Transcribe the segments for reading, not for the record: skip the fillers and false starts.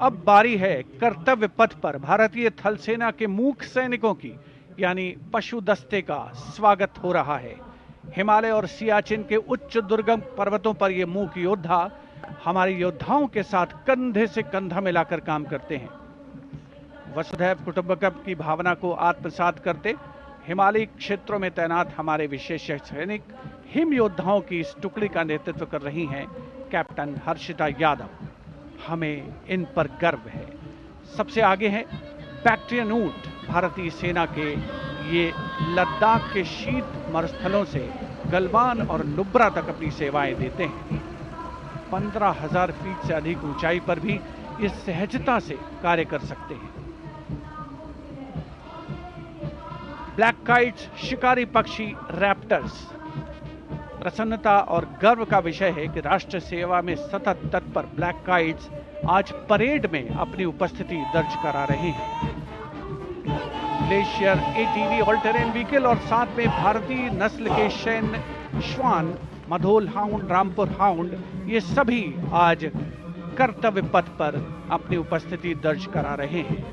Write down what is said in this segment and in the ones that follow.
अब बारी है कर्तव्य पथ पर भारतीय थल सेना के मूक सैनिकों की, यानी पशु दस्ते का स्वागत हो रहा है। हिमालय और सियाचिन के उच्च दुर्गम पर्वतों पर ये मूक योद्धा हमारे योद्धाओं के साथ कंधे से कंधा मिलाकर काम करते हैं। वसुधैव कुटुंबकम की भावना को आत्मसात करते हिमालयी क्षेत्रों में तैनात हमारे विशेष सैनिक हिम योद्धाओं की इस टुकड़ी का नेतृत्व कर रही हैं कैप्टन हर्षिता यादव। हमें इन पर गर्व है। सबसे आगे हैं बैक्ट्रियन ऊंट, भारतीय सेना के ये लद्दाख के शीत मरुस्थलों से गलवान और नुब्रा तक अपनी सेवाएं देते हैं। 15,000 फीट से अधिक ऊंचाई पर भी ये सहजता से कार्य कर सकते हैं। ब्लैक काइट्स, शिकारी पक्षी रैप्टर्स। प्रसन्नता और गर्व का विषय है कि राष्ट्र सेवा में सतत तत्पर ब्लैक काइट्स आज परेड में अपनी उपस्थिति दर्ज करा रहे हैं। Glacier, ATV, all terrain vehicle और साथ में भारतीय नस्ल के शैन श्वान, मधोल हाउंड, रामपुर हाउंड, ये सभी आज कर्तव्य पथ पर अपनी उपस्थिति दर्ज करा रहे हैं।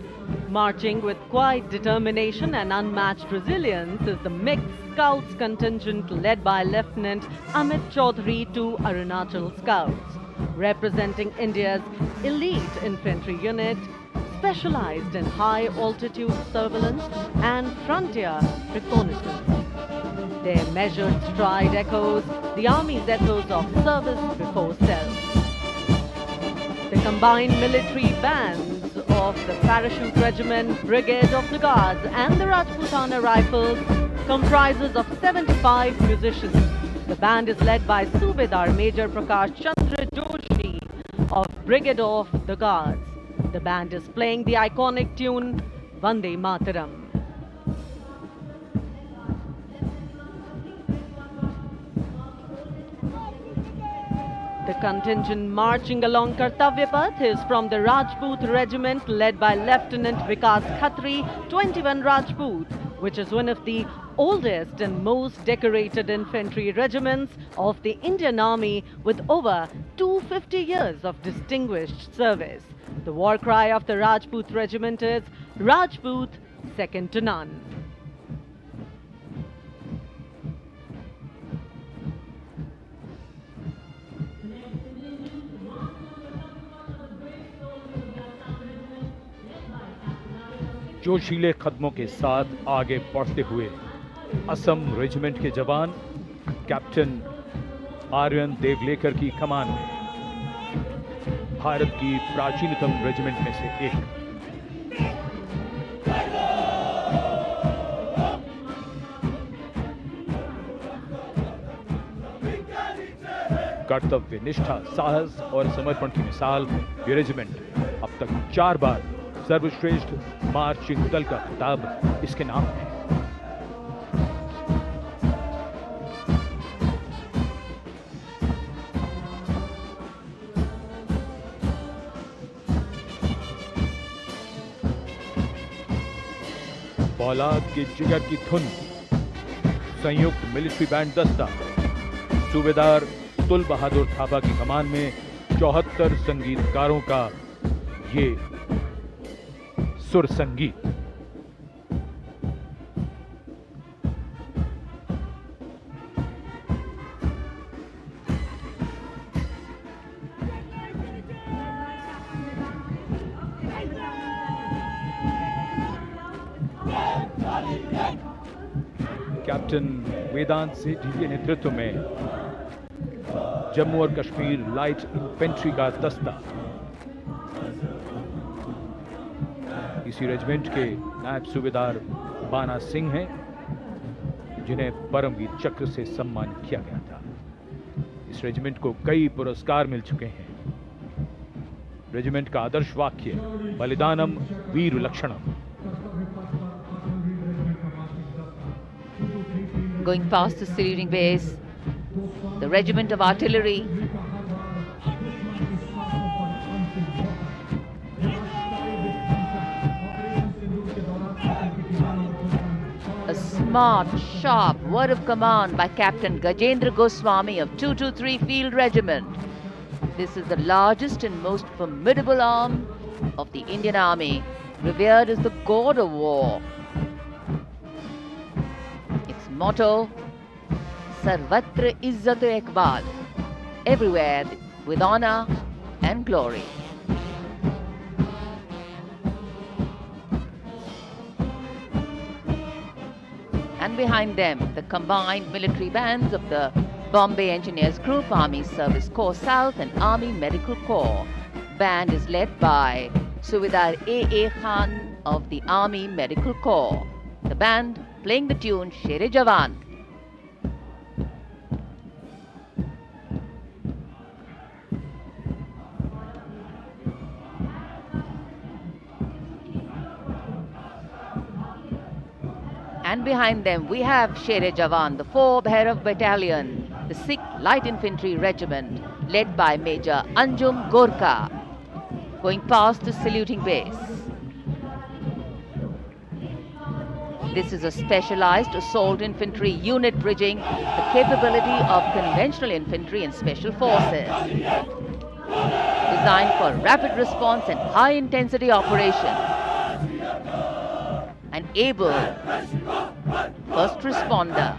Marching with quiet determination and unmatched resilience is the mixed Scouts contingent led by Lieutenant Amit Chaudhary to Arunachal Scouts, representing India's elite infantry unit, specialized in high altitude surveillance and frontier reconnaissance. Their measured stride echoes the Army's ethos of service before self. The combined military bands of the Parachute Regiment, Brigade of the Guards and the Rajputana Rifles comprises of 75 musicians. The band is led by Subedar Major Prakash Chandra Joshi of Brigade of the Guards. The band is playing the iconic tune Vande Mataram. The contingent marching along Kartavya Path is from the Rajput Regiment led by Lieutenant Vikas Khatri, 21 Rajput, which is one of the oldest and most decorated infantry regiments of the Indian Army with over 250 years of distinguished service. The war cry of the Rajput Regiment is Rajput, second to none. जोशीले कदमों के साथ आगे बढ़ते हुए Assam regiment के जवान captain Aryan Devlekar की कमान में भारत की प्राचीनतम रेजिमेंट में से एक। कर्तव्य निष्ठा, साहस और समर्पण की मिसाल ये रेजिमेंट अब तक 4 बार सर्वश्रेष्ठ मार्चिंग दल का खिताब इसके नाम है। फौलाद के जिगर की धुन, संयुक्त मिलिट्री बैंड दस्ता, सूबेदार तुल बहादुर थापा की कमान में 74 संगीतकारों का ये सुर संगीत। कैप्टन वेदांत सेठी के नेतृत्व में जम्मू और कश्मीर लाइट इन्फेंट्री का दस्ता, इसी रेजिमेंट के नायब सूबेदार बाना सिंह हैं, जिन्हें परमवीर चक्र से सम्मानित किया गया था। इस रेजिमेंट को कई पुरस्कार मिल चुके हैं। रेजिमेंट का आदर्श वाक्य बलिदानम वीर लक्षणम। Going past the saluting base, the regiment of artillery a smart, sharp word of command by Captain Gajendra Goswami of 223 Field Regiment. This is the largest and most formidable arm of the Indian Army, revered as the god of war. Its motto, Sarvatra Izzat Iqbal, everywhere with honor and glory. And behind them, the combined military bands of the Bombay Engineers Group, Army Service Corps South and Army Medical Corps. Band is led by Subedar A.A. Khan of the Army Medical Corps. The band playing the tune Sher-e Jawan. And behind them we have Sher-e Jawan, the 4th Bhairav Battalion, the 6th Light Infantry Regiment, led by Major Anjum Gorkha, going past the saluting base. This is a specialized assault infantry unit bridging the capability of conventional infantry and special forces. Designed for rapid response and high intensity operations. An able first responder.